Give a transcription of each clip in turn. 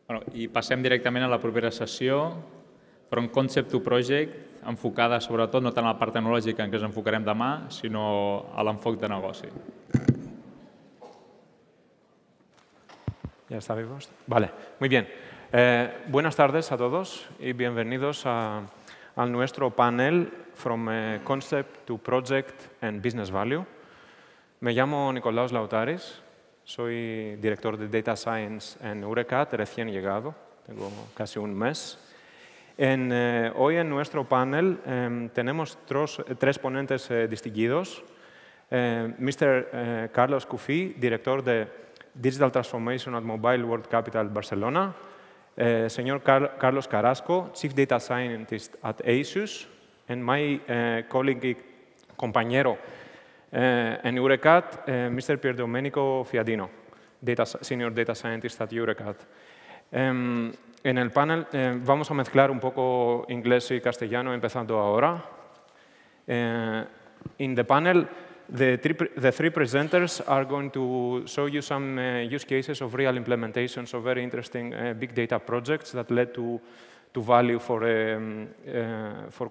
I passem directament a la propera sessió, From Concept to Project, enfocada sobretot no tant a la part tecnològica en què ens enfocarem demà, sinó a l'enfoc de negoci. ¿Ya está vivo? Vale, muy bien. Buenas tardes a todos y bienvenidos a nuestro panel From Concept to Project and Business Value. Me llamo Nicolaos Lautaris, soy director de Data Science en Eurecat, recién llegado, tengo casi un mes. Hoy en nuestro panel tenemos tres ponentes distinguidos. Mr. Carlos Cuffí, director de Digital Transformation at Mobile World Capital Barcelona. Señor Carlos Carrasco, Chief Data Scientist at ASUS. And my colleague, compañero en Eurecat, Mr. Pierdomenico Fiadino, Senior Data Scientist at Eurecat. En el panel vamos a mezclar un poco inglés y castellano, empezando ahora. In the panel, the three presenters are going to show you some use cases of real implementations of very interesting big data projects that led to value for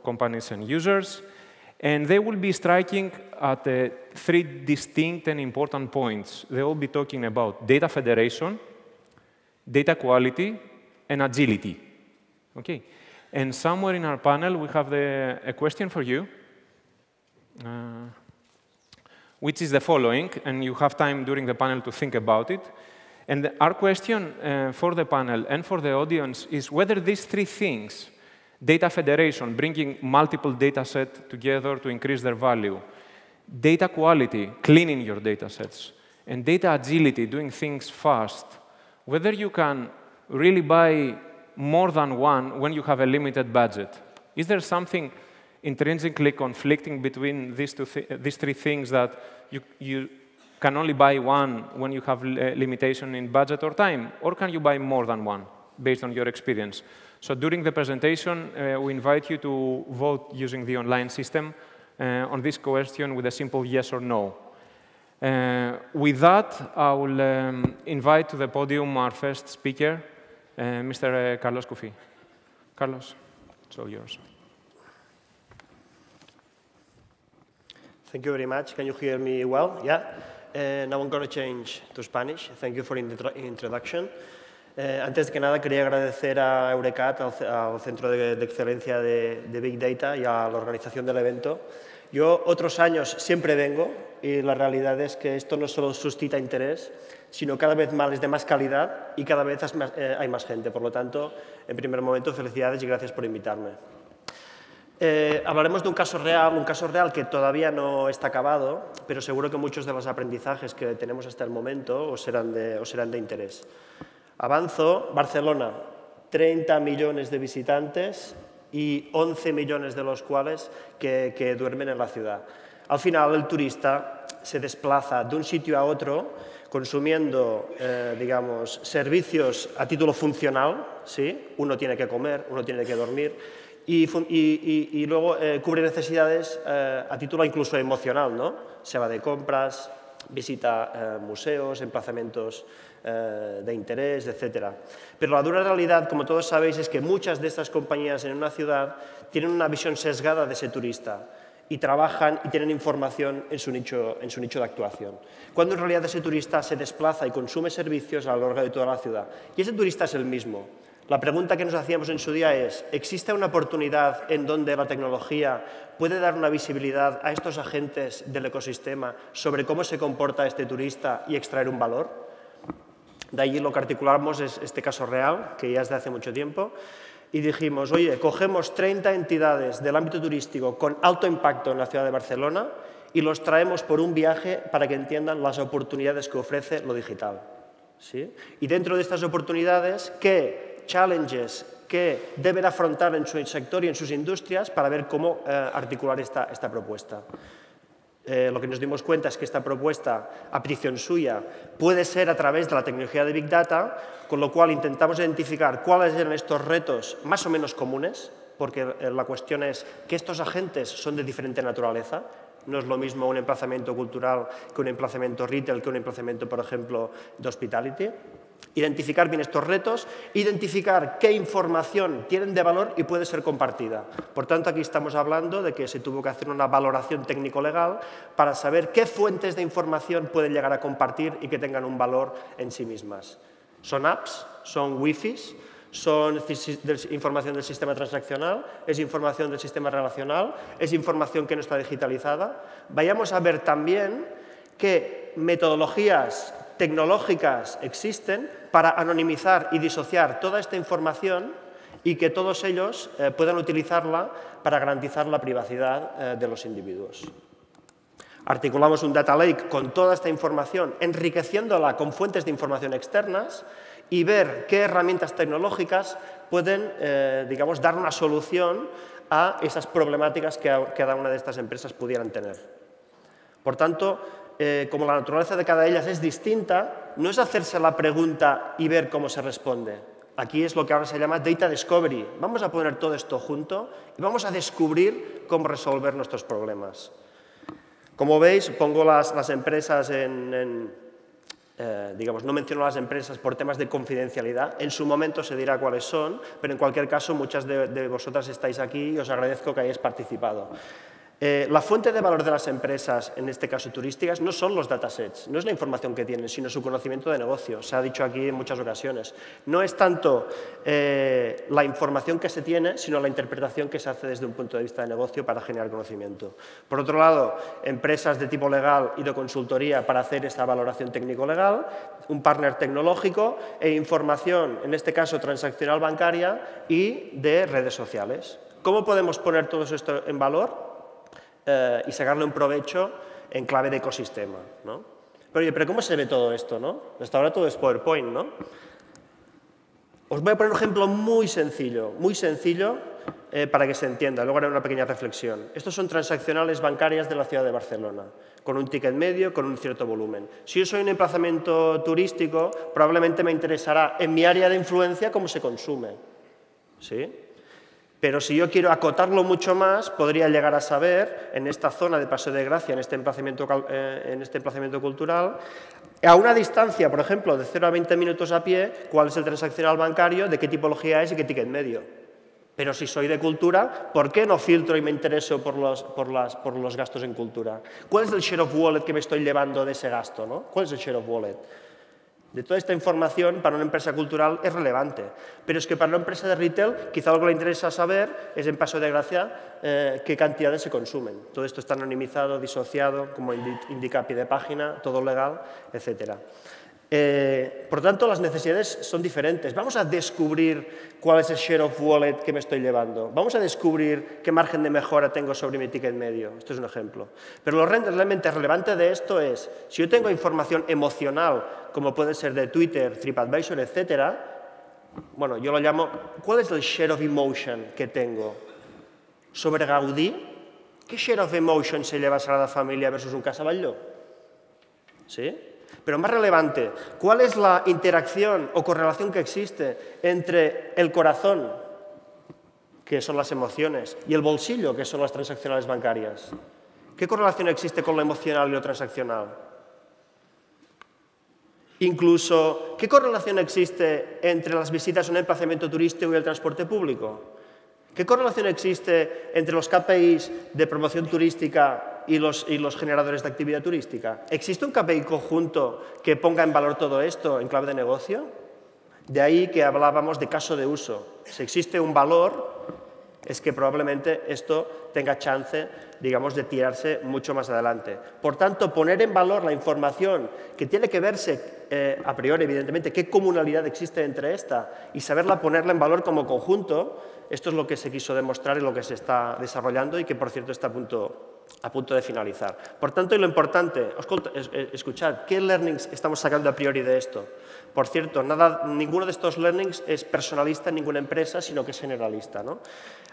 companies and users. And they will be striking at three distinct and important points. They will be talking about data federation, data quality, and agility. Okay. And somewhere in our panel, we have a question for you, which is the following, and you have time during the panel to think about it. And our question for the panel and for the audience is whether these three things, data federation, bringing multiple data sets together to increase their value, data quality, cleaning your data sets, and data agility, doing things fast, whether you can really buy more than one when you have a limited budget. Is there something intrinsically conflicting between these three things that you can only buy one when you have a limitation in budget or time? Or can you buy more than one based on your experience? So during the presentation, we invite you to vote using the online system on this question with a simple yes or no. With that, I will invite to the podium our first speaker, Mr. Carlos Cuffí. Carlos, it's all yours. Thank you very much. Can you hear me well? Yeah. Now I'm going to change to Spanish. Thank you for the introduction. Antes que nada, quería agradecer a Eurecat, al Centro de Excelencia de Big Data y a la organización del evento. Yo otros años siempre vengo y la realidad es que esto no solo suscita interés, sino cada vez más es de más calidad y cada vez hay más gente. Por lo tanto, en primer momento, felicidades y gracias por invitarme. Hablaremos de un caso real que todavía no está acabado, pero seguro que muchos de los aprendizajes que tenemos hasta el momento os serán de interés. Avanzo, Barcelona, 30 millones de visitantes y 11 millones de los cuales que duermen en la ciudad. Al final, el turista se desplaza de un sitio a otro consumiendo, digamos, servicios a título funcional, ¿sí? Uno tiene que comer, uno tiene que dormir, y luego cubre necesidades a título incluso emocional, ¿no? Se va de compras, visita museos, emplazamientos de interés, etc. Pero la dura realidad, como todos sabéis, es que muchas de estas compañías en una ciudad tienen una visión sesgada de ese turista y trabajan y tienen información en su nicho de actuación. Cuando en realidad ese turista se desplaza y consume servicios a lo largo de toda la ciudad. Y ese turista es el mismo. La pregunta que nos hacíamos en su día es, ¿existe una oportunidad en donde la tecnología puede dar una visibilidad a estos agentes del ecosistema sobre cómo se comporta este turista y extraer un valor? De allí lo que articulamos es este caso real, que ya es de hace mucho tiempo, y dijimos, oye, cogemos 30 entidades del ámbito turístico con alto impacto en la ciudad de Barcelona y los traemos por un viaje para que entiendan las oportunidades que ofrece lo digital. ¿Sí? Y dentro de estas oportunidades, ¿qué challenges que deben afrontar en su sector y en sus industrias para ver cómo articular esta propuesta? Lo que nos dimos cuenta es que esta propuesta, a petición suya, puede ser a través de la tecnología de Big Data, con lo cual intentamos identificar cuáles eran estos retos más o menos comunes, porque la cuestión es que estos agentes son de diferente naturaleza No es lo mismo un emplazamiento cultural que un emplazamiento retail, que un emplazamiento, por ejemplo, de hospitality. Identificar bien estos retos, identificar qué información tienen de valor y puede ser compartida. Por tanto, aquí estamos hablando de que se tuvo que hacer una valoración técnico-legal para saber qué fuentes de información pueden llegar a compartir y que tengan un valor en sí mismas. ¿Son apps? ¿Son wifis? ¿Son información del sistema transaccional? ¿Es información del sistema relacional? ¿Es información que no está digitalizada? Vayamos a ver también qué metodologías tecnológicas existen para anonimizar y disociar toda esta información y que todos ellos puedan utilizarla para garantizar la privacidad de los individuos. Articulamos un data lake con toda esta información, enriqueciéndola con fuentes de información externas y ver qué herramientas tecnológicas pueden, digamos, dar una solución a esas problemáticas que cada una de estas empresas pudieran tener. Por tanto, como la naturaleza de cada de ellas es distinta, no es hacerse la pregunta y ver cómo se responde. Aquí es lo que ahora se llama data discovery. Vamos a poner todo esto junto y vamos a descubrir cómo resolver nuestros problemas. Como veis, pongo las empresas digamos, no menciono las empresas por temas de confidencialidad. En su momento se dirá cuáles son, pero en cualquier caso, muchas de vosotras estáis aquí y os agradezco que hayáis participado. La fuente de valor de las empresas, en este caso turísticas, no son los datasets, no es la información que tienen, sino su conocimiento de negocio. Se ha dicho aquí en muchas ocasiones. No es tanto la información que se tiene, sino la interpretación que se hace desde un punto de vista de negocio para generar conocimiento. Por otro lado, empresas de tipo legal y de consultoría para hacer esta valoración técnico-legal, un partner tecnológico e información, en este caso transaccional bancaria y de redes sociales. ¿Cómo podemos poner todo esto en valor? Y sacarle un provecho en clave de ecosistema, ¿no? Pero ¿cómo se ve todo esto, no? Hasta ahora todo es PowerPoint, ¿no? Os voy a poner un ejemplo muy sencillo para que se entienda. Luego haré una pequeña reflexión. Estos son transaccionales bancarias de la ciudad de Barcelona, con un ticket medio, con un cierto volumen. Si yo soy un emplazamiento turístico, probablemente me interesará en mi área de influencia cómo se consume, ¿sí? Pero si yo quiero acotarlo mucho más, podría llegar a saber, en esta zona de Paseo de Gracia, en este emplazamiento cultural, a una distancia, por ejemplo, de 0 a 20 minutos a pie, cuál es el transaccional bancario, de qué tipología es y qué ticket medio. Pero si soy de cultura, ¿por qué no filtro y me intereso por los gastos en cultura? ¿Cuál es el share of wallet que me estoy llevando de ese gasto, ¿no? ¿Cuál es el share of wallet? De toda esta información, para una empresa cultural es relevante, pero es que para una empresa de retail, quizá lo que le interesa saber es, en Paseo de Gracia, qué cantidades se consumen. Todo esto está anonimizado, disociado, como indica a pie de página, todo legal, etc. Por tanto, las necesidades son diferentes. Vamos a descubrir cuál es el share of wallet que me estoy llevando. Vamos a descubrir qué margen de mejora tengo sobre mi ticket medio. Esto es un ejemplo. Pero lo realmente relevante de esto es, si yo tengo información emocional, como puede ser de Twitter, TripAdvisor, etc., bueno, yo lo llamo, ¿cuál es el share of emotion que tengo? Sobre Gaudí, ¿qué share of emotion se lleva a Sagrada Familia versus un Casa Batlló? ¿Sí? Pero más relevante, ¿cuál es la interacción o correlación que existe entre el corazón, que son las emociones, y el bolsillo, que son las transaccionales bancarias? ¿Qué correlación existe con lo emocional y lo transaccional? Incluso, ¿qué correlación existe entre las visitas a un emplazamiento turístico y el transporte público? ¿Qué correlación existe entre los KPIs de promoción turística y los generadores de actividad turística? ¿Existe un KPI conjunto que ponga en valor todo esto en clave de negocio? De ahí que hablábamos de caso de uso. Si existe un valor, es que probablemente esto tenga chance, digamos, de tirarse mucho más adelante. Por tanto, poner en valor la información que tiene que verse a priori, evidentemente, qué comunalidad existe entre esta y saberla ponerla en valor como conjunto, esto es lo que se quiso demostrar y lo que se está desarrollando y que, por cierto, está a punto de finalizar. Por tanto, y lo importante, escuchad, ¿qué learnings estamos sacando a priori de esto? Por cierto, ninguno de estos learnings es personalista en ninguna empresa, sino que es generalista, ¿no?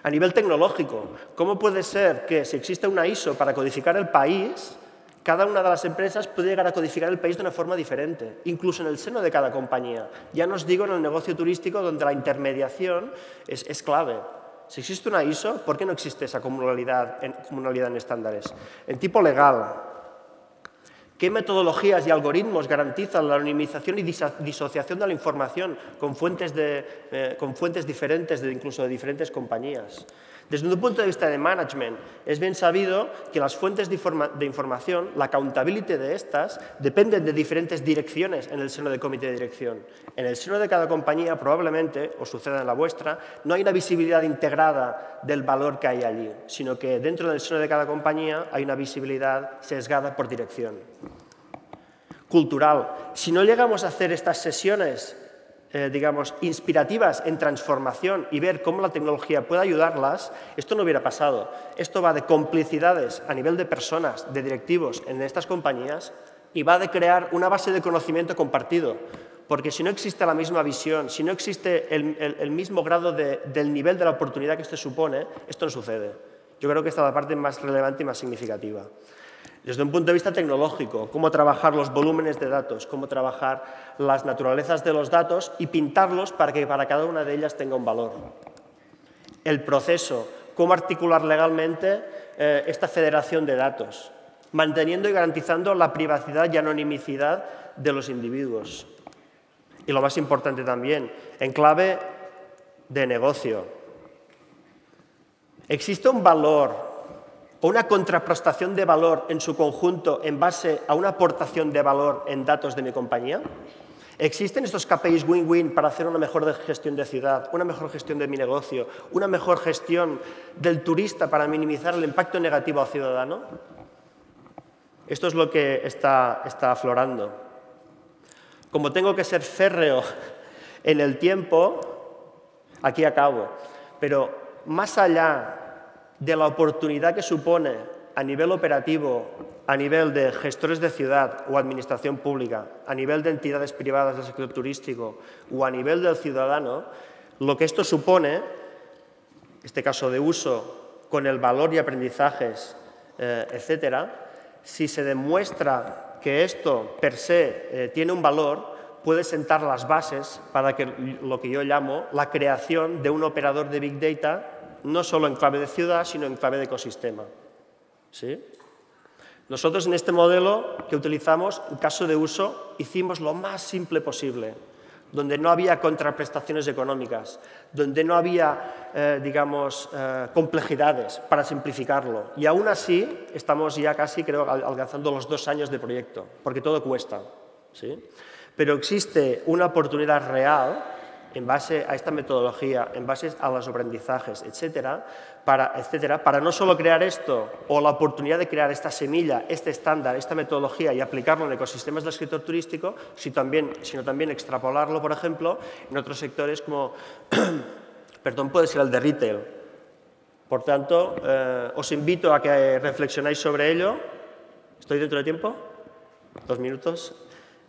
A nivel tecnológico, ¿cómo puede ser que si existe una ISO para codificar el país, cada una de las empresas puede llegar a codificar el país de una forma diferente, incluso en el seno de cada compañía? Ya no os digo en el negocio turístico, donde la intermediación es clave. Si existe una ISO, ¿por qué no existe esa comunalidad en estándares? En tipo legal, ¿qué metodologías y algoritmos garantizan la anonimización y disociación de la información con fuentes diferentes, incluso de diferentes compañías? Desde un punto de vista de management, es bien sabido que las fuentes de información, la accountability de estas, dependen de diferentes direcciones en el seno del comité de dirección. En el seno de cada compañía, probablemente, o suceda en la vuestra, no hay una visibilidad integrada del valor que hay allí, sino que dentro del seno de cada compañía hay una visibilidad sesgada por dirección. Cultural. Si no llegamos a hacer estas sesiones digamos, inspirativas en transformación y ver cómo la tecnología puede ayudarlas, esto no hubiera pasado. Esto va de complicidades a nivel de personas, de directivos en estas compañías y va de crear una base de conocimiento compartido. Porque si no existe la misma visión, si no existe el mismo grado del nivel de la oportunidad que esto supone, esto no sucede. Yo creo que esta es la parte más relevante y más significativa. Desde un punto de vista tecnológico, cómo trabajar los volúmenes de datos, cómo trabajar las naturalezas de los datos y pintarlos para que para cada una de ellas tenga un valor. El proceso, cómo articular legalmente esta federación de datos, manteniendo y garantizando la privacidad y anonimicidad de los individuos. Y lo más importante también, en clave de negocio. ¿Existe un valor o una contraprestación de valor en su conjunto en base a una aportación de valor en datos de mi compañía? ¿Existen estos KPIs win-win para hacer una mejor gestión de ciudad, una mejor gestión de mi negocio, una mejor gestión del turista para minimizar el impacto negativo al ciudadano? Esto es lo que está aflorando. Como tengo que ser férreo en el tiempo, aquí acabo, pero más allá de la oportunidad que supone a nivel operativo, a nivel de gestores de ciudad o administración pública, a nivel de entidades privadas del sector turístico o a nivel del ciudadano, lo que esto supone, este caso de uso con el valor y aprendizajes, etcétera, si se demuestra que esto per se tiene un valor, puede sentar las bases para que lo que yo llamo la creación de un operador de Big Data no solo en clave de ciudad, sino en clave de ecosistema. ¿Sí? Nosotros en este modelo que utilizamos, en caso de uso, hicimos lo más simple posible, donde no había contraprestaciones económicas, donde no había, digamos, complejidades para simplificarlo. Y aún así, estamos ya casi, creo, alcanzando los 2 años de proyecto, porque todo cuesta. ¿Sí? Pero existe una oportunidad real en base a esta metodología, en base a los aprendizajes, etcétera, para no solo crear esto o la oportunidad de crear esta semilla, este estándar, esta metodología y aplicarlo en ecosistemas del sector turístico, sino también extrapolarlo, por ejemplo, en otros sectores como, perdón, puede ser el de retail. Por tanto, os invito a que reflexionáis sobre ello. ¿Estoy dentro de tiempo? 2 minutos.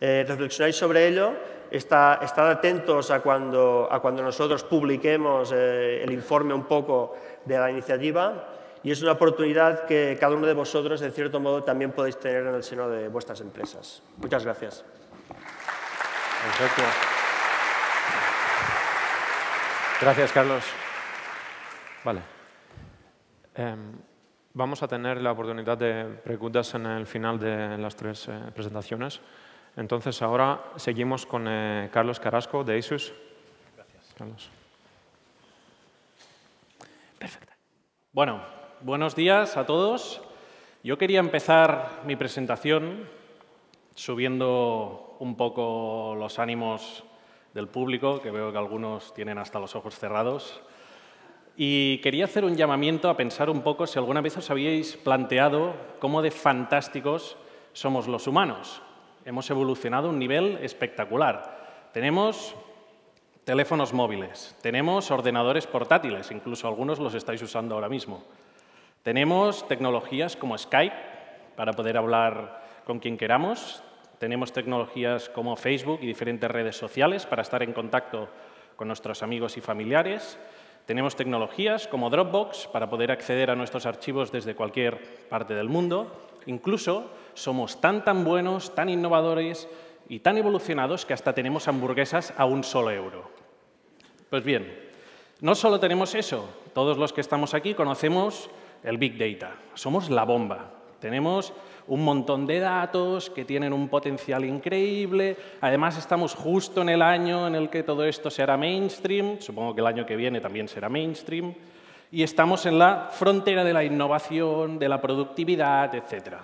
Reflexionáis sobre ello. Estad atentos a cuando nosotros publiquemos el informe un poco de la iniciativa y es una oportunidad que cada uno de vosotros, en cierto modo, también podéis tener en el seno de vuestras empresas. Muchas gracias. Perfecto. Gracias, Carlos. Vale. Vamos a tener la oportunidad de preguntas en el final de las 3 presentaciones. Entonces, ahora seguimos con Carlos Carrasco, de ASUS. Gracias. Carlos. Perfecto. Bueno, buenos días a todos. Yo quería empezar mi presentación subiendo un poco los ánimos del público, que veo que algunos tienen hasta los ojos cerrados. Y quería hacer un llamamiento a pensar un poco si alguna vez os habíais planteado cómo de fantásticos somos los humanos. Hemos evolucionado a un nivel espectacular. Tenemos teléfonos móviles, tenemos ordenadores portátiles, incluso algunos los estáis usando ahora mismo. Tenemos tecnologías como Skype para poder hablar con quien queramos. Tenemos tecnologías como Facebook y diferentes redes sociales para estar en contacto con nuestros amigos y familiares. Tenemos tecnologías como Dropbox para poder acceder a nuestros archivos desde cualquier parte del mundo. Incluso somos tan buenos, tan innovadores y tan evolucionados que hasta tenemos hamburguesas a €1. Pues bien, no solo tenemos eso, todos los que estamos aquí conocemos el Big Data. Somos la bomba. Tenemos un montón de datos que tienen un potencial increíble. Además, estamos justo en el año en el que todo esto será mainstream. Supongo que el año que viene también será mainstream. Y estamos en la frontera de la innovación, de la productividad, etc.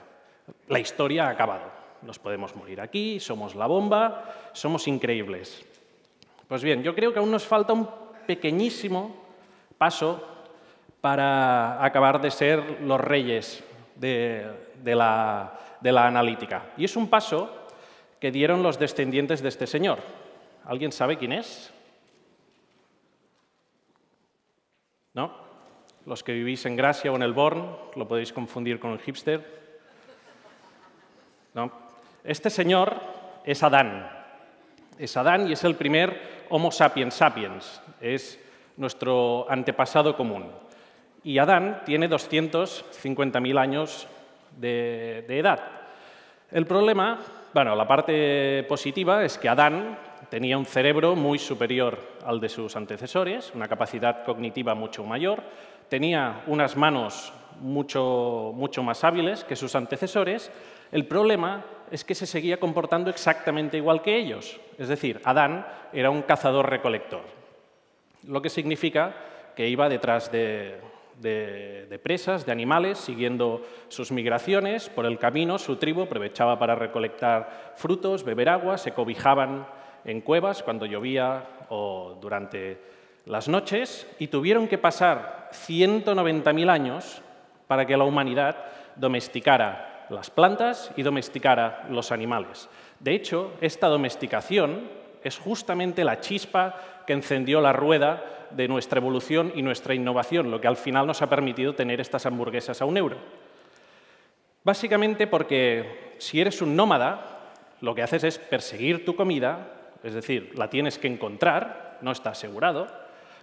La historia ha acabado. Nos podemos morir aquí, somos la bomba, somos increíbles. Pues bien, yo creo que aún nos falta un pequeñísimo paso para acabar de ser los reyes de la analítica. Y es un paso que dieron los descendientes de este señor. ¿Alguien sabe quién es? ¿No? Los que vivís en Gracia o en el Born, lo podéis confundir con el hipster. ¿No? Este señor es Adán. Es Adán y es el primer Homo sapiens sapiens. Es nuestro antepasado común. Y Adán tiene 250.000 años de edad. El problema, bueno, la parte positiva es que Adán tenía un cerebro muy superior al de sus antecesores, una capacidad cognitiva mucho mayor, tenía unas manos mucho más hábiles que sus antecesores. El problema es que se seguía comportando exactamente igual que ellos. Es decir, Adán era un cazador-recolector, lo que significa que iba detrás de presas, de animales, siguiendo sus migraciones. Por el camino, su tribu aprovechaba para recolectar frutos, beber agua, se cobijaban en cuevas cuando llovía o durante las noches, y tuvieron que pasar 190.000 años para que la humanidad domesticara las plantas y domesticara los animales. De hecho, esta domesticación es justamente la chispa que encendió la rueda de nuestra evolución y nuestra innovación, lo que al final nos ha permitido tener estas hamburguesas a €1. Básicamente porque si eres un nómada, lo que haces es perseguir tu comida, es decir, la tienes que encontrar, no está asegurado,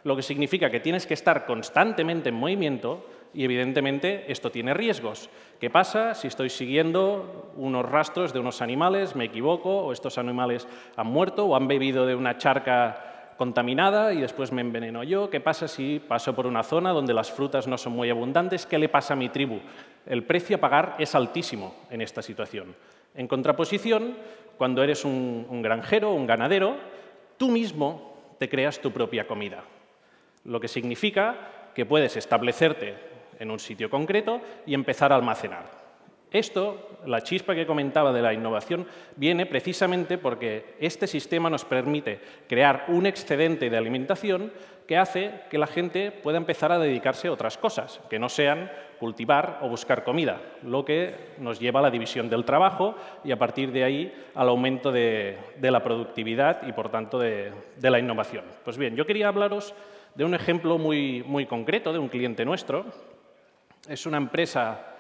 lo que significa que tienes que estar constantemente en movimiento y, evidentemente, esto tiene riesgos. ¿Qué pasa si estoy siguiendo unos rastros de unos animales, me equivoco, o estos animales han muerto o han bebido de una charca contaminada y después me enveneno yo? ¿Qué pasa si paso por una zona donde las frutas no son muy abundantes? ¿Qué le pasa a mi tribu? El precio a pagar es altísimo en esta situación. En contraposición, cuando eres un granjero, un ganadero, tú mismo te creas tu propia comida, lo que significa que puedes establecerte en un sitio concreto y empezar a almacenar. Esto, la chispa que comentaba de la innovación, viene precisamente porque este sistema nos permite crear un excedente de alimentación que hace que la gente pueda empezar a dedicarse a otras cosas, que no sean cultivar o buscar comida, lo que nos lleva a la división del trabajo y, a partir de ahí, al aumento de la productividad y, por tanto, de la innovación. Pues bien, yo quería hablaros de un ejemplo muy concreto de un cliente nuestro. Es una empresa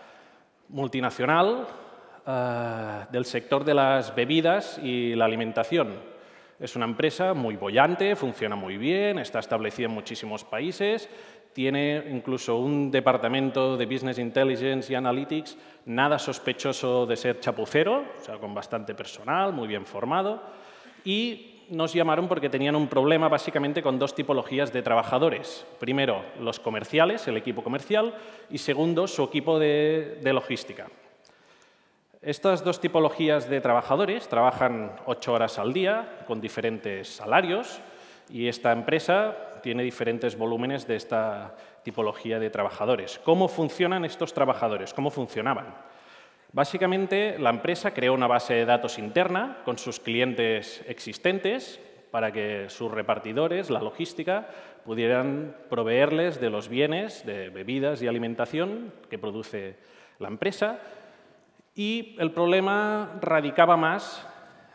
multinacional del sector de las bebidas y la alimentación. Es una empresa muy boyante, funciona muy bien, está establecida en muchísimos países, tiene incluso un departamento de Business Intelligence y Analytics nada sospechoso de ser chapucero, o sea, con bastante personal, muy bien formado, y nos llamaron porque tenían un problema básicamente con dos tipologías de trabajadores. Primero, los comerciales, el equipo comercial, y segundo, su equipo de logística. Estas dos tipologías de trabajadores trabajan 8 horas al día con diferentes salarios y esta empresa tiene diferentes volúmenes de esta tipología de trabajadores. ¿Cómo funcionan estos trabajadores? ¿Cómo funcionaban? Básicamente, la empresa creó una base de datos interna con sus clientes existentes para que sus repartidores, la logística, pudieran proveerles de los bienes, de bebidas y alimentación que produce la empresa. Y el problema radicaba más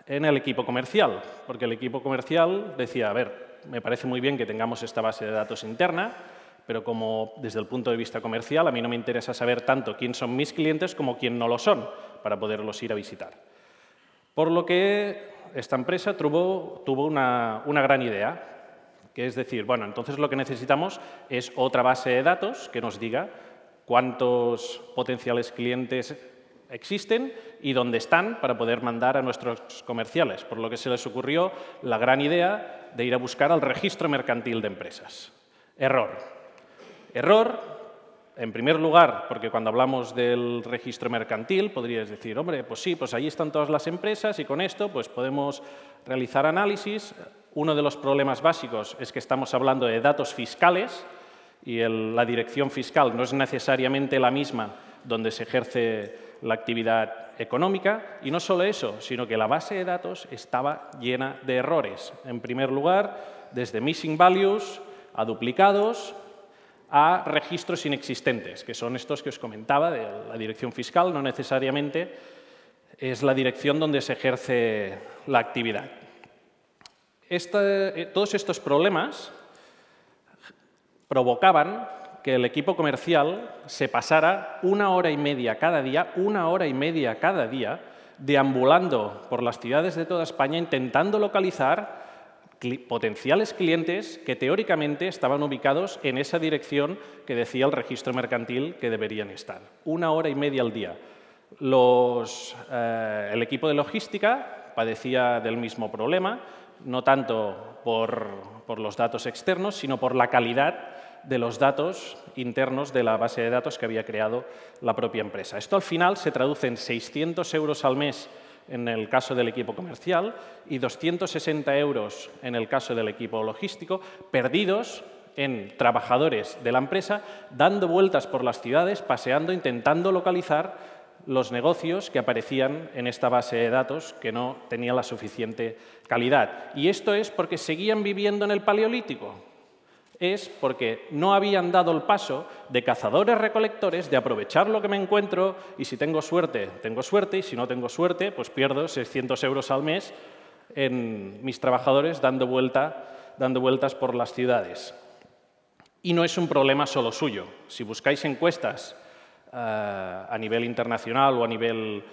en el equipo comercial, porque el equipo comercial decía, a ver, me parece muy bien que tengamos esta base de datos interna, pero como desde el punto de vista comercial a mí no me interesa saber tanto quién son mis clientes como quién no lo son, para poderlos ir a visitar. Por lo que esta empresa tuvo una gran idea, que es decir, bueno, entonces lo que necesitamos es otra base de datos que nos diga cuántos potenciales clientes existen y dónde están para poder mandar a nuestros comerciales, por lo que se les ocurrió la gran idea de ir a buscar al registro mercantil de empresas. Error. Error, en primer lugar, porque cuando hablamos del registro mercantil podrías decir, hombre, pues sí, pues ahí están todas las empresas y con esto pues podemos realizar análisis. Uno de los problemas básicos es que estamos hablando de datos fiscales y la dirección fiscal no es necesariamente la misma donde se ejerce la actividad económica. Y no solo eso, sino que la base de datos estaba llena de errores. En primer lugar, desde missing values a duplicados, a registros inexistentes, que son estos que os comentaba de la dirección fiscal, no necesariamente es la dirección donde se ejerce la actividad. Todos estos problemas provocaban que el equipo comercial se pasara 1 hora y media cada día, deambulando por las ciudades de toda España intentando localizar potenciales clientes que teóricamente estaban ubicados en esa dirección que decía el registro mercantil que deberían estar. 1 hora y media al día. El equipo de logística padecía del mismo problema, no tanto por los datos externos, sino por la calidad de los datos internos de la base de datos que había creado la propia empresa. Esto al final se traduce en 600 euros al mes en el caso del equipo comercial y 260 euros en el caso del equipo logístico, perdidos en trabajadores de la empresa, dando vueltas por las ciudades, paseando, intentando localizar los negocios que aparecían en esta base de datos que no tenían la suficiente calidad. Y esto es porque seguían viviendo en el Paleolítico. Es porque no habían dado el paso de cazadores-recolectores, de aprovechar lo que me encuentro y si tengo suerte, y si no tengo suerte, pues pierdo 600 euros al mes en mis trabajadores dando vueltas por las ciudades. Y no es un problema solo suyo. Si buscáis encuestas a nivel internacional o a nivel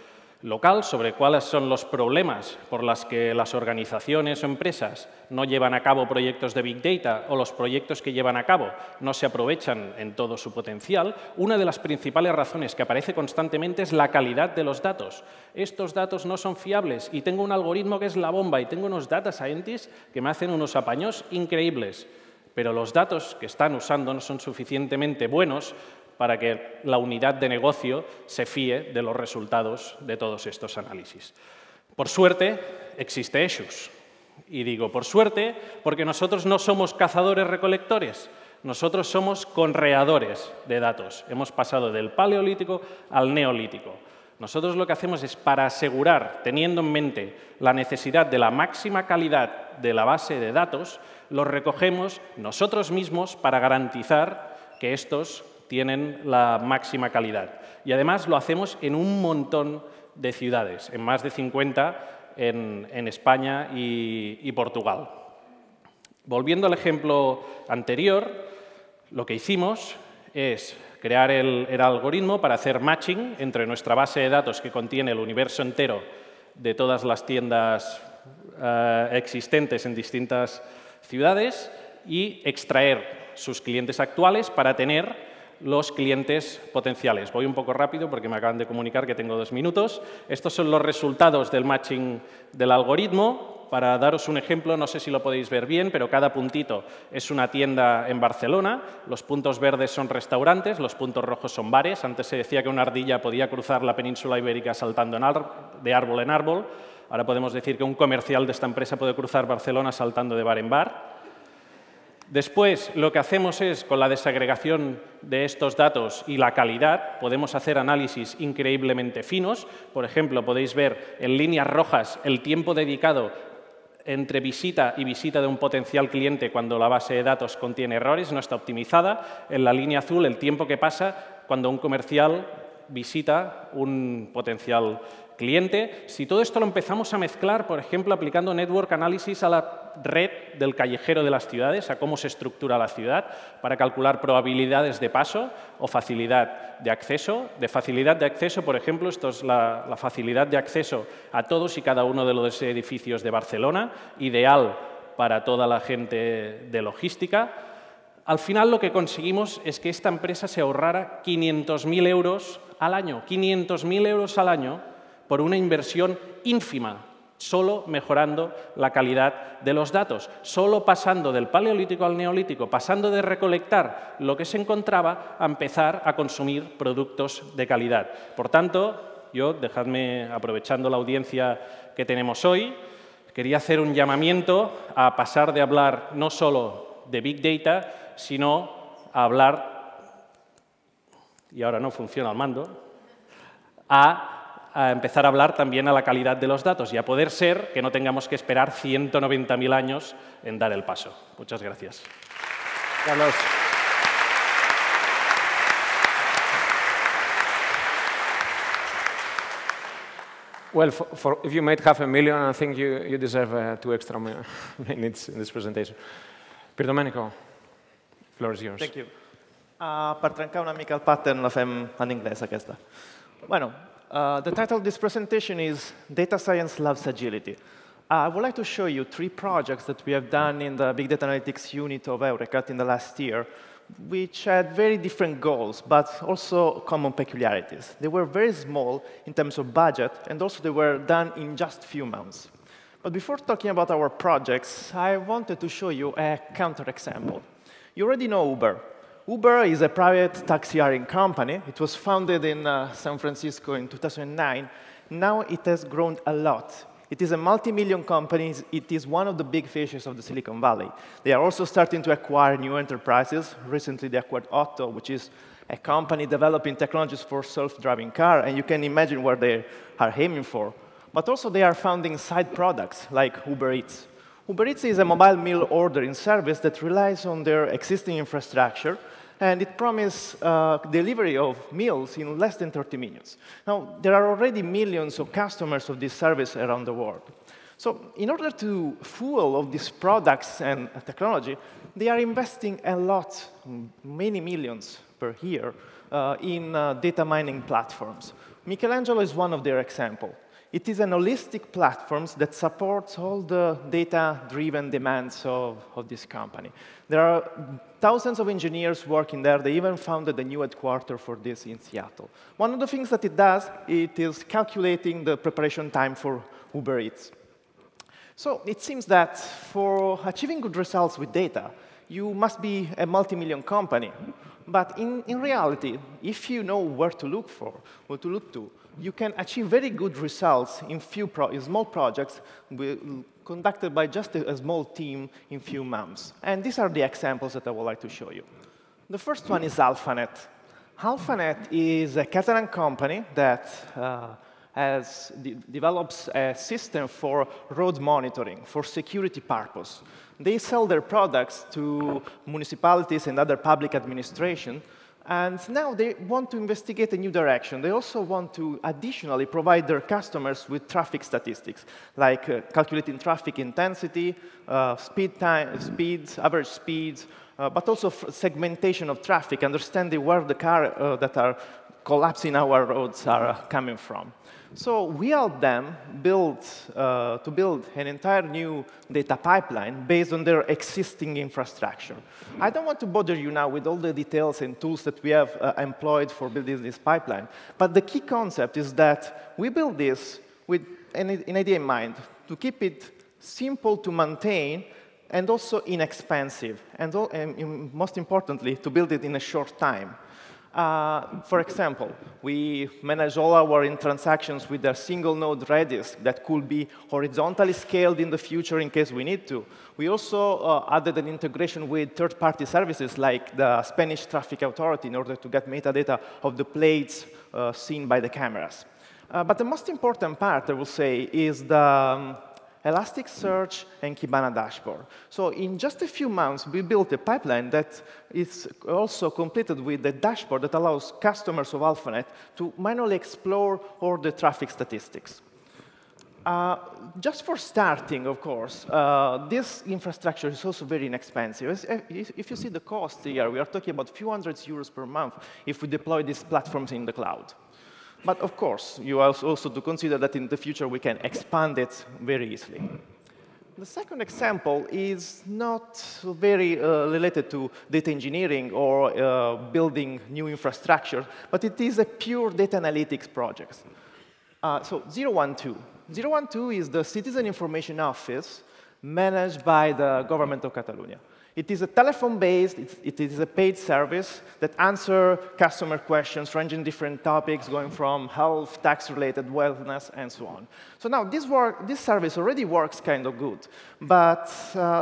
local sobre cuáles son los problemas por los que las organizaciones o empresas no llevan a cabo proyectos de Big Data o los proyectos que llevan a cabo no se aprovechan en todo su potencial, una de las principales razones que aparece constantemente es la calidad de los datos. Estos datos no son fiables y tengo un algoritmo que es la bomba y tengo unos data scientists que me hacen unos apaños increíbles, pero los datos que están usando no son suficientemente buenos para que la unidad de negocio se fíe de los resultados de todos estos análisis. Por suerte, existe Eshus. Y digo por suerte porque nosotros no somos cazadores-recolectores, nosotros somos conreadores de datos. Hemos pasado del Paleolítico al Neolítico. Nosotros lo que hacemos es, para asegurar, teniendo en mente la necesidad de la máxima calidad de la base de datos, los recogemos nosotros mismos para garantizar que estos tienen la máxima calidad. Y además lo hacemos en un montón de ciudades, en más de 50 en España y Portugal. Volviendo al ejemplo anterior, lo que hicimos es crear el algoritmo para hacer matching entre nuestra base de datos que contiene el universo entero de todas las tiendas existentes en distintas ciudades y extraer sus clientes actuales para tener los clientes potenciales. Voy un poco rápido porque me acaban de comunicar que tengo 2 minutos. Estos son los resultados del matching del algoritmo. Para daros un ejemplo, no sé si lo podéis ver bien, pero cada puntito es una tienda en Barcelona. Los puntos verdes son restaurantes, los puntos rojos son bares. Antes se decía que una ardilla podía cruzar la península ibérica saltando de árbol en árbol. Ahora podemos decir que un comercial de esta empresa puede cruzar Barcelona saltando de bar en bar. Después, lo que hacemos es, con la desagregación de estos datos y la calidad, podemos hacer análisis increíblemente finos. Por ejemplo, podéis ver en líneas rojas el tiempo dedicado entre visita y visita de un potencial cliente cuando la base de datos contiene errores, no está optimizada. En la línea azul, el tiempo que pasa cuando un comercial visita un potencial cliente. Si todo esto lo empezamos a mezclar, por ejemplo, aplicando Network Analysis a la red del callejero de las ciudades, a cómo se estructura la ciudad, para calcular probabilidades de paso o facilidad de acceso. De facilidad de acceso, por ejemplo, esto es la facilidad de acceso a todos y cada uno de los edificios de Barcelona, ideal para toda la gente de logística. Al final lo que conseguimos es que esta empresa se ahorrara 500.000 euros al año. 500.000 euros al año por una inversión ínfima solo mejorando la calidad de los datos, solo pasando del Paleolítico al Neolítico, pasando de recolectar lo que se encontraba a empezar a consumir productos de calidad. Por tanto, yo, dejadme, aprovechando la audiencia que tenemos hoy, quería hacer un llamamiento a pasar de hablar no solo de Big Data, sino a hablar, y ahora no funciona el mando, a empezar a hablar también a la calidad de los datos y a poder ser que no tengamos que esperar 190.000 años en dar el paso. Muchas gracias. Carlos. Well, if you made 500,000, I think you deserve 2 extra minutes in this presentation. Pier Domenico, the floor is yours. Thank you. Per trencar una mica el pattern, la fem en anglès, aquesta. Bueno, the title of this presentation is Data Science Loves Agility. I would like to show you 3 projects that we have done in the Big Data Analytics unit of Eurecat in the last year, which had very different goals, but also common peculiarities. They were very small in terms of budget, and also they were done in just a few months. But before talking about our projects, I wanted to show you a counterexample. You already know Uber. Uber is a private taxi hiring company. It was founded in San Francisco in 2009. Now it has grown a lot. It is a multi-million company. It is one of the big fishes of the Silicon Valley. They are also starting to acquire new enterprises. Recently, they acquired Otto, which is a company developing technologies for self-driving car, and you can imagine where they are aiming for. But also, they are founding side products like Uber Eats. Uber Eats is a mobile meal ordering service that relies on their existing infrastructure, and it promises delivery of meals in less than 30 minutes. Now, there are already millions of customers of this service around the world. So in order to fuel all these products and technology, they are investing a lot, many millions per year, in data mining platforms. Michelangelo is one of their examples. It is an holistic platform that supports all the data-driven demands of this company. There are thousands of engineers working there. They even founded a new headquarters for this in Seattle. One of the things that it does, it is calculating the preparation time for Uber Eats. So it seems that for achieving good results with data, you must be a multi-million company. But in reality, if you know where to look for, what to look to, you can achieve very good results in small projects conducted by just a small team in few months. And these are the examples that I would like to show you. The first one is AlphaNet. AlphaNet is a Catalan company that develops a system for road monitoring for security purpose. They sell their products to municipalities and other public administration. And now they want to investigate a new direction. They also want to additionally provide their customers with traffic statistics, like calculating traffic intensity, speeds, average speeds, but also segmentation of traffic, understanding where the cars that are collapsing our roads are coming from. So we help them build an entire new data pipeline based on their existing infrastructure. I don't want to bother you now with all the details and tools that we have employed for building this pipeline, but the key concept is that we build this with an idea in mind, to keep it simple to maintain and also inexpensive, and most importantly, to build it in a short time. For example, we manage all our transactions with a single node Redis that could be horizontally scaled in the future in case we need to. We also added an integration with third-party services like the Spanish Traffic Authority in order to get metadata of the plates seen by the cameras. But the most important part, I will say, is the Elasticsearch and Kibana dashboard. So in just a few months, we built a pipeline that is also completed with a dashboard that allows customers of AlphaNet to manually explore all the traffic statistics. Just for starting, of course, this infrastructure is also very inexpensive. If you see the cost here, we are talking about a few hundred euros per month if we deploy these platforms in the cloud. But of course, you have also to consider that in the future we can expand it very easily. The second example is not very related to data engineering or building new infrastructure, but it is a pure data analytics project. So 012. 012 is the Citizen Information Office managed by the government of Catalonia. It is a telephone-based, it is a paid service that answers customer questions ranging different topics, going from health, tax-related, wellness, and so on. So now this service already works kind of good, but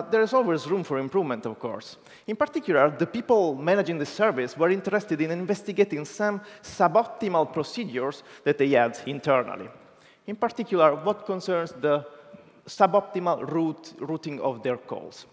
there is always room for improvement, of course. In particular, the people managing the service were interested in investigating some suboptimal procedures that they had internally. In particular, what concerns the suboptimal routing of their calls.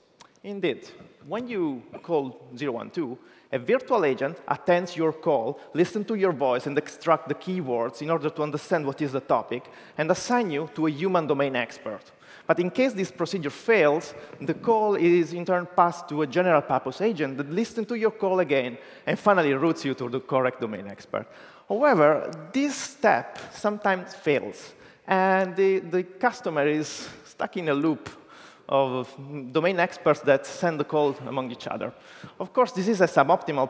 Indeed, when you call 012, a virtual agent attends your call, listens to your voice, and extracts the keywords in order to understand what is the topic, and assign you to a human domain expert. But in case this procedure fails, the call is in turn passed to a general-purpose agent that listens to your call again, and finally routes you to the correct domain expert. However, this step sometimes fails, and the customer is stuck in a loop of domain experts that send the call among each other. Of course, this is a suboptimal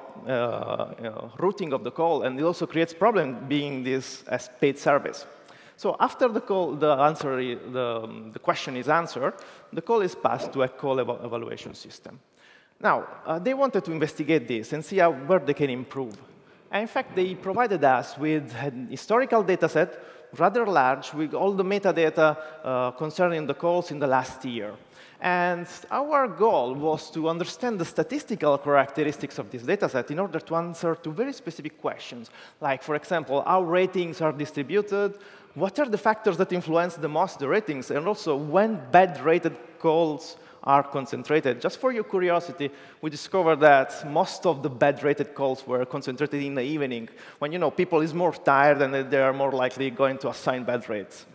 routing of the call, and it also creates problem being this as paid service. So after the call, the question is answered, the call is passed to a call evaluation system. Now, they wanted to investigate this and see where they can improve. And in fact, they provided us with an historical data set, rather large, with all the metadata concerning the calls in the last year. And our goal was to understand the statistical characteristics of this dataset in order to answer to very specific questions, like, for example, how ratings are distributed, what are the factors that influence the most the ratings, and also when bad-rated calls are concentrated. Just for your curiosity, we discovered that most of the bad-rated calls were concentrated in the evening, when people is more tired and they are more likely going to assign bad rates.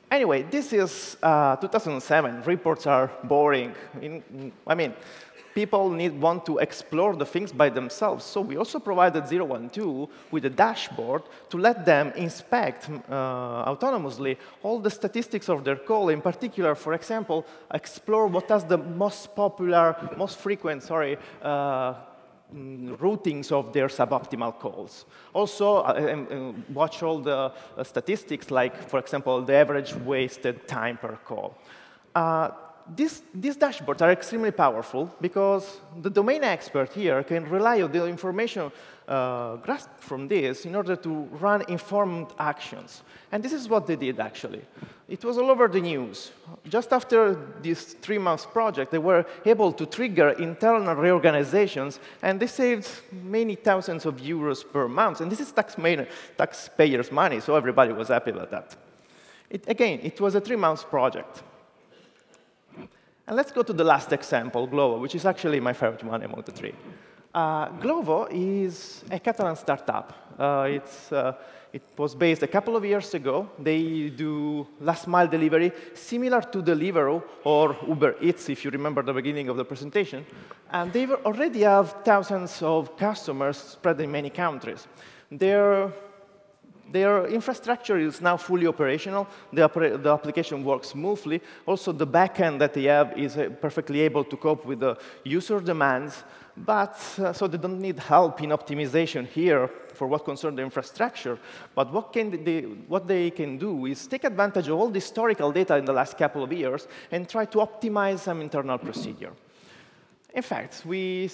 Anyway, this is 2007. Reports are boring. I mean, people want to explore the things by themselves. So we also provided 012 with a dashboard to let them inspect autonomously all the statistics of their call. In particular, for example, explore what is the most popular, most frequent, routings of their suboptimal calls. Also, watch all the statistics, like, for example, the average wasted time per call. These dashboards are extremely powerful because the domain expert here can rely on the information grasped from this in order to run informed actions. And this is what they did, actually. It was all over the news. Just after this 3-month project, they were able to trigger internal reorganizations, and they saved many thousands of euros per month. And this is taxpayers' money, so everybody was happy about that. Again, it was a 3-month project. And let's go to the last example, Glovo, which is actually my favorite one among the three. Glovo is a Catalan startup. It was based a couple of years ago. They do last-mile delivery, similar to Deliveroo or Uber Eats, if you remember the beginning of the presentation. And they already have thousands of customers spread in many countries. Their infrastructure is now fully operational. The application works smoothly. Also, the backend that they have is perfectly able to cope with the user demands. But so they don't need help in optimization here for what concerns the infrastructure. But what they can do is take advantage of all the historical data in the last couple of years and try to optimize some internal procedure. In fact, we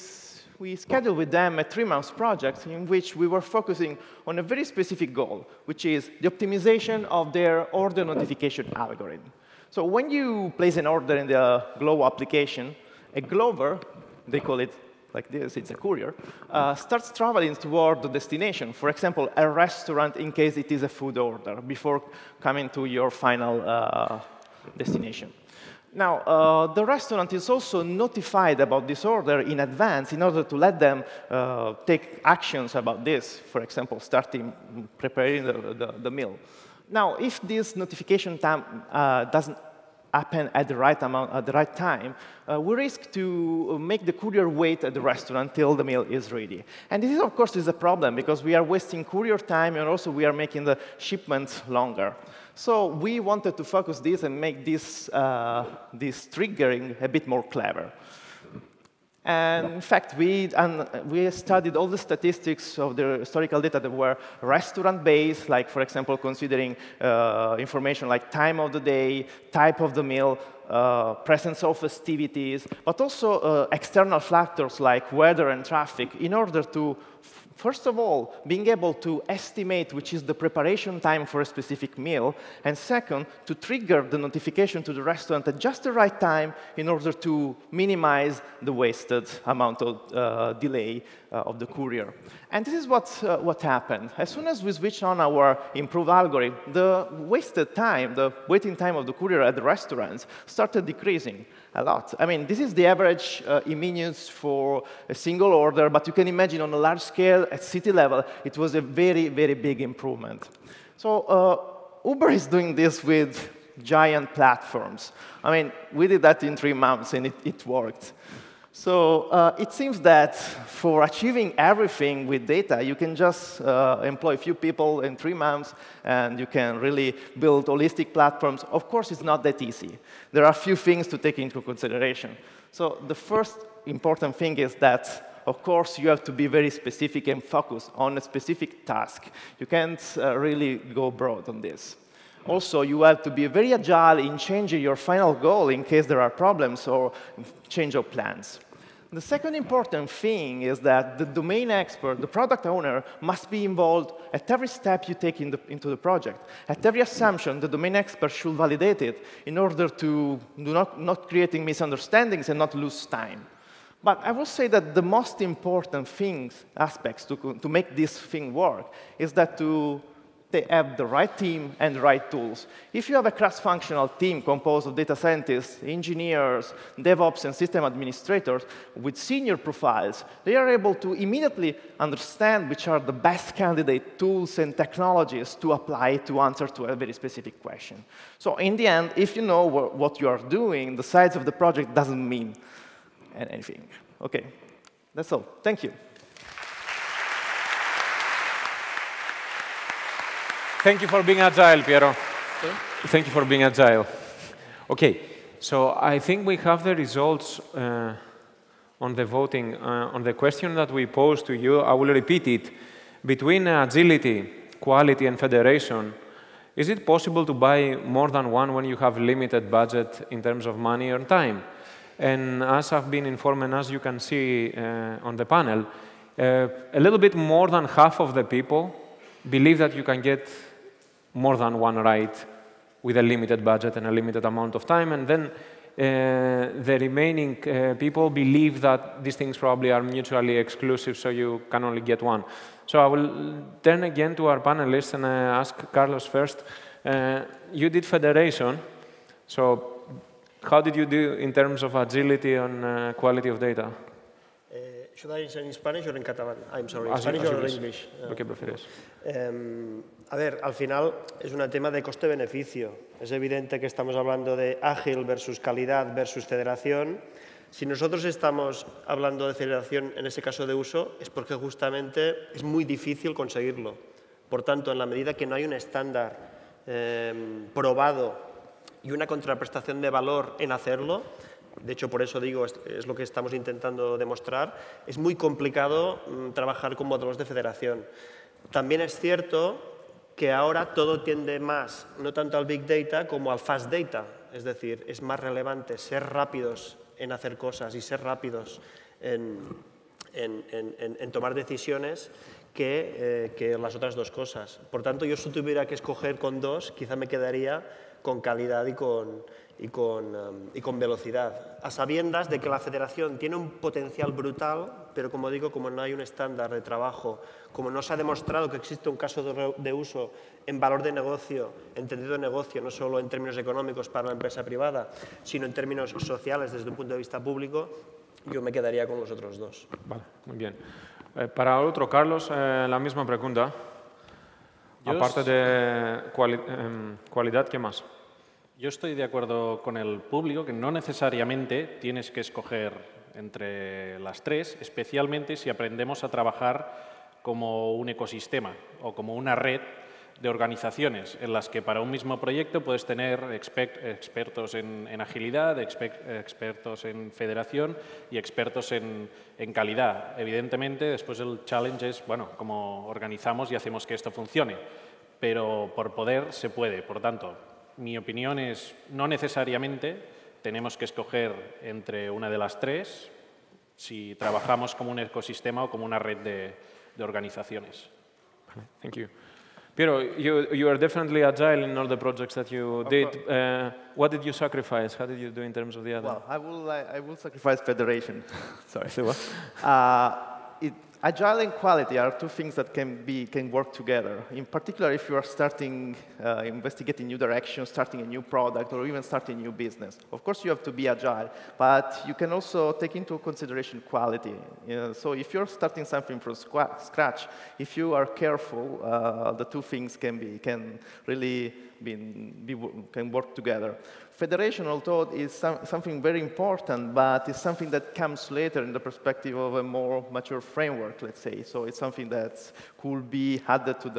scheduled with them a 3-month project in which we were focusing on a very specific goal, which is the optimization of their order notification algorithm. So when you place an order in the Glovo application, a Glover, they call it like this, it's a courier, starts traveling toward the destination. For example, a restaurant in case it is a food order before coming to your final destination. Now, the restaurant is also notified about this order in advance in order to let them take actions about this, for example, starting preparing the meal. Now, if this notification time doesn't happen at the right time, we risk to make the courier wait at the restaurant until the meal is ready. And this, of course, is a problem because we are wasting courier time and also we are making the shipments longer. So we wanted to focus this and make this triggering a bit more clever. And in fact, we studied all the statistics of the historical data that were restaurant-based, like, for example, considering information like time of the day, type of the meal, presence of festivities, but also external factors like weather and traffic, in order to, first of all, being able to estimate which is the preparation time for a specific meal, and second, to trigger the notification to the restaurant at just the right time in order to minimize the wasted amount of delay of the courier. And this is what happened. As soon as we switched on our improved algorithm, the wasted time, the waiting time of the courier at the restaurants started decreasing a lot. I mean, this is the average in minutes for a single order, but you can imagine on a large scale, at city level, it was a very, very big improvement. So Uber is doing this with giant platforms. I mean, we did that in 3 months, and it worked. So it seems that for achieving everything with data, you can just employ a few people in 3 months, and you can really build holistic platforms. Of course, it's not that easy. There are a few things to take into consideration. So the first important thing is that, of course, you have to be very specific and focused on a specific task. You can't really go broad on this. Also, you have to be very agile in changing your final goal in case there are problems or change of plans. The second important thing is that the domain expert, the product owner, must be involved at every step you take into the project. At every assumption, the domain expert should validate it in order to not creating misunderstandings and not lose time. But I will say that the most important aspects to make this thing work is that they have the right team and the right tools. If you have a cross-functional team composed of data scientists, engineers, DevOps, and system administrators with senior profiles, they are able to immediately understand which are the best candidate tools and technologies to apply to answer to a very specific question. So in the end, if you know what you are doing, the size of the project doesn't mean anything. OK, that's all. Thank you. Thank you for being agile, Piero. Thank you for being agile. OK, so I think we have the results on the voting. On the question that we posed to you, I will repeat it. Between agility, quality, and federation, is it possible to buy more than one when you have limited budget in terms of money or time? And as I've been informed, and as you can see on the panel, a little bit more than half of the people believe that you can get more than one right with a limited budget and a limited amount of time. And then the remaining people believe that these things probably are mutually exclusive, so you can only get one. So I will turn again to our panelists and ask Carlos first. You did federation. So how did you do in terms of agility and quality of data? Should I say in Spanish or in Catalan? I'm sorry, Spanish or English? Lo que prefieres. A ver, al final es un tema de coste-beneficio. Es evidente que estamos hablando de ágil versus calidad versus federación. Si nosotros estamos hablando de federación en ese caso de uso, es porque justamente es muy difícil conseguirlo. Por tanto, en la medida que no hay un estándar probado y una contraprestación de valor en hacerlo, de hecho, por eso digo, es lo que estamos intentando demostrar, es muy complicado trabajar con modelos de federación. También es cierto que ahora todo tiende más, no tanto al Big Data como al Fast Data. Es decir, es más relevante ser rápidos en hacer cosas y ser rápidos en tomar decisiones que las otras dos cosas. Por tanto, yo si tuviera que escoger con dos, quizá me quedaría con calidad y con velocidad, a sabiendas de que la federación tiene un potencial brutal, pero como digo, como no hay un estándar de trabajo, como no se ha demostrado que existe un caso de uso en valor de negocio, entendido de negocio, no solo en términos económicos para la empresa privada, sino en términos sociales desde un punto de vista público, yo me quedaría con los otros dos. Vale, muy bien. Para otro, Carlos, la misma pregunta. Aparte de cualidad, ¿qué más? Yo estoy de acuerdo con el público que no necesariamente tienes que escoger entre las tres, especialmente si aprendemos a trabajar como un ecosistema o como una red organizaciones en las que para un mismo proyecto puedes tener expertos en agilidad, expertos en federación y expertos en calidad. Evidentemente, después el challenge es, bueno, cómo organizamos y hacemos que esto funcione. Pero por poder se puede. Por tanto, mi opinión es, no necesariamente tenemos que escoger entre una de las tres si trabajamos como un ecosistema o como una red de organizaciones. Thank you. Piero, you are definitely agile in all the projects that you did. What did you sacrifice? How did you do in terms of the other? Well, I will sacrifice federation. Sorry, say what? Agile and quality are two things that can work together. In particular, if you are starting investigating new directions, starting a new product, or even starting a new business. Of course, you have to be agile, but you can also take into consideration quality. So if you're starting something from scratch, if you are careful, the two things can really can work together. Federation, although is something very important, but it's something that comes later in the perspective of a more mature framework, let's say. So it's something that could be added to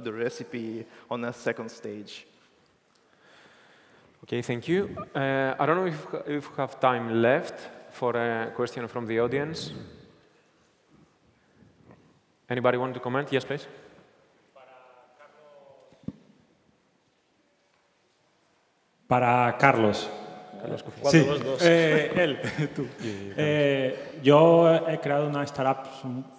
the recipe on a second stage. Okay, thank you. I don't know if we have time left for a question from the audience. Anybody want to comment? Yes, please. Para Carlos. Sí, los dos? Él, tú. Yo he creado una startup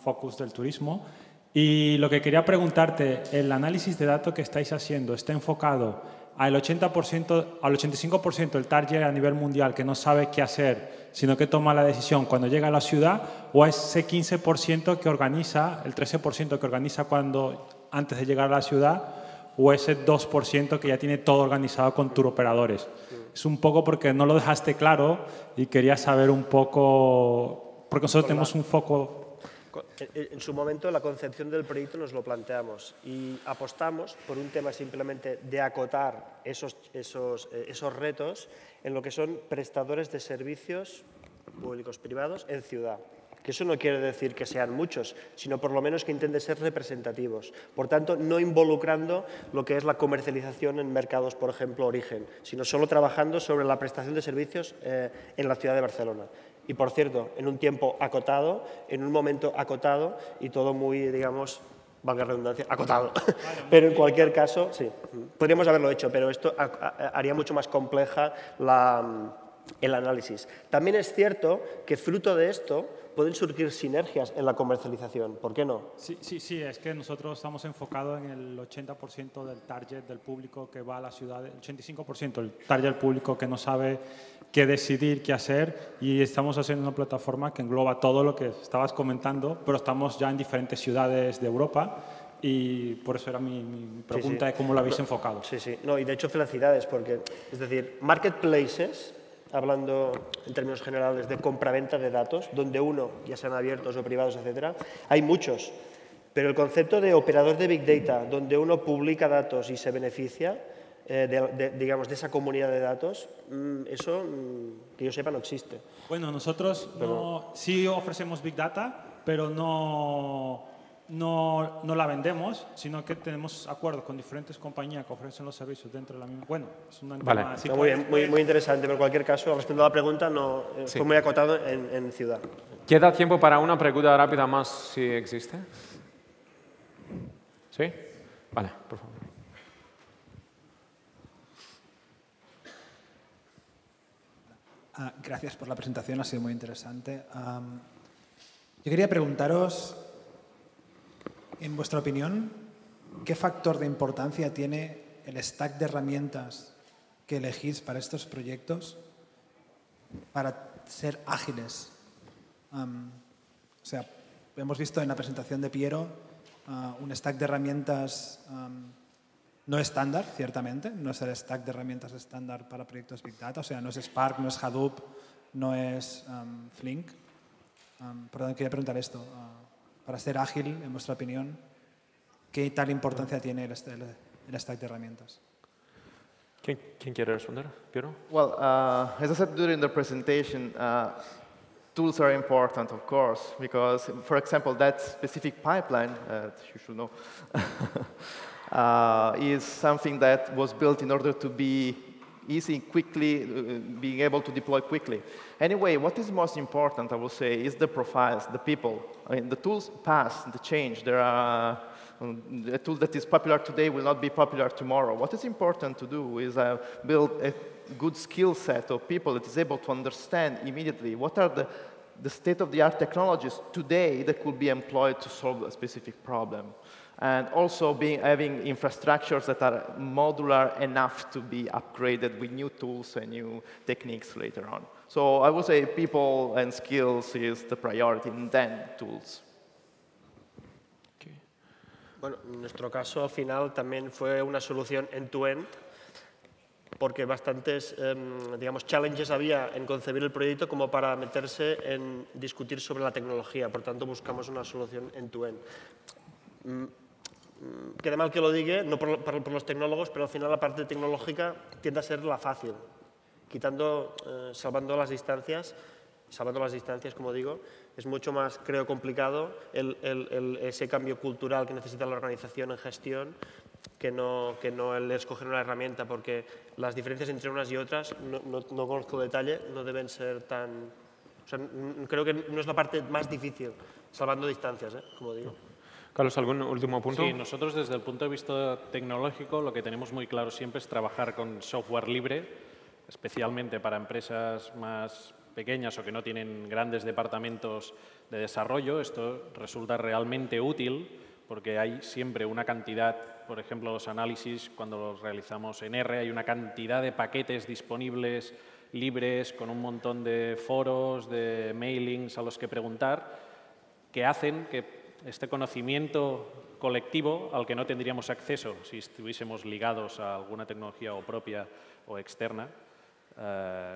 focus del turismo y lo que quería preguntarte, el análisis de datos que estáis haciendo está enfocado al 80%, al 85% del target a nivel mundial que no sabe qué hacer, sino que toma la decisión cuando llega a la ciudad, o ese 15% que organiza, el 13% que organiza antes de llegar a la ciudad, o ese 2% que ya tiene todo organizado con tour operadores. Es un poco porque no lo dejaste claro y quería saber un poco, porque nosotros tenemos un foco. En su momento, la concepción del proyecto nos lo planteamos y apostamos por un tema simplemente de acotar esos retos en lo que son prestadores de servicios públicos privados en ciudad. Que eso no quiere decir que sean muchos, sino por lo menos que intenten ser representativos. Por tanto, no involucrando lo que es la comercialización en mercados, por ejemplo, origen, sino solo trabajando sobre la prestación de servicios en la ciudad de Barcelona. Y, por cierto, en un tiempo acotado, en un momento acotado y todo muy, digamos, valga la redundancia, acotado. Pero en cualquier caso, sí, podríamos haberlo hecho, pero esto haría mucho más compleja el análisis. También es cierto que fruto de esto pueden surgir sinergias en la comercialización. ¿Por qué no? Sí, es que nosotros estamos enfocados en el 80% del target del público que va a la ciudad, el 85% del target del público que no sabe qué decidir, qué hacer, y estamos haciendo una plataforma que engloba todo lo que estabas comentando, pero estamos ya en diferentes ciudades de Europa. Y por eso era mi pregunta de cómo lo habéis enfocado. Sí. No, y de hecho, felicidades, porque, es decir, marketplaces, hablando en términos generales de compraventa de datos, donde ya sean abiertos o privados, etcétera, hay muchos. Pero el concepto de operador de Big Data, donde uno publica datos y se beneficia, digamos, de esa comunidad de datos, eso, que yo sepa, no existe. Bueno, nosotros sí ofrecemos Big Data, pero no la vendemos, sino que tenemos acuerdos con diferentes compañías que ofrecen los servicios dentro de la misma. Bueno, es un tema así. Muy bien, muy interesante, pero en cualquier caso, respondiendo a la pregunta, fue muy acotado en ciudad. ¿Queda tiempo para una pregunta rápida más, si existe? ¿Sí? Vale, por favor. Gracias por la presentación, ha sido muy interesante. Yo quería preguntaros, en vuestra opinión, ¿qué factor de importancia tiene el stack de herramientas que elegís para estos proyectos para ser ágiles? O sea, hemos visto en la presentación de Piero un stack de herramientas no estándar, ciertamente, no es el stack de herramientas estándar para proyectos Big Data, o sea, no es Spark, no es Hadoop, no es Flink. Por lo tanto, quería preguntar esto. Para ser ágil, en vuestra opinión, ¿qué tal importancia tiene el stack de herramientas? ¿Quién quiere responder? ¿Piero? Well, as I said during the presentation, tools are important, of course, because, for example, that specific pipeline, you should know, is something that was built in order to be easy, quickly, being able to deploy quickly. Anyway, what is most important, I will say, is the profiles, the people. I mean, the tools pass, they change. There are a tool that is popular today will not be popular tomorrow. What is important to do is build a good skill set of people that is able to understand immediately what are the state-of-the-art technologies today that could be employed to solve a specific problem. And also having infrastructures that are modular enough to be upgraded with new tools and new techniques later on. So I would say people and skills is the priority, and then tools. Okay. Bueno, en nuestro caso, al final, también fue una solución end-to-end, porque bastantes, digamos, challenges había en concebir el proyecto como para meterse en discutir sobre la tecnología. Por tanto, buscamos una solución end-to-end. Queda mal que lo diga, no por los tecnólogos, pero al final la parte tecnológica tiende a ser la fácil. Salvando las distancias, como digo, es mucho más, creo, complicado ese cambio cultural que necesita la organización en gestión que no el escoger una herramienta, porque las diferencias entre unas y otras, no conozco detalle, no deben ser tan... O sea, creo que no es la parte más difícil, salvando distancias, como digo. Carlos, ¿algún último punto? Sí, nosotros desde el punto de vista tecnológico lo que tenemos muy claro siempre es trabajar con software libre, especialmente para empresas más pequeñas o que no tienen grandes departamentos de desarrollo. Esto resulta realmente útil porque hay siempre una cantidad, por ejemplo, los análisis, cuando los realizamos en R, hay una cantidad de paquetes disponibles libres con un montón de foros, de mailings a los que preguntar, que hacen que este conocimiento colectivo al que no tendríamos acceso si estuviésemos ligados a alguna tecnología o propia o externa,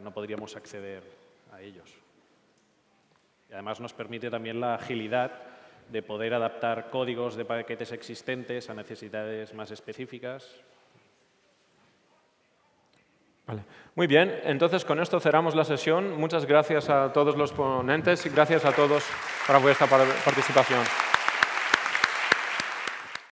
no podríamos acceder a ellos. Y además nos permite también la agilidad de poder adaptar códigos de paquetes existentes a necesidades más específicas. Vale. Muy bien, entonces con esto cerramos la sesión. Muchas gracias a todos los ponentes y gracias a todos por vuestra participación.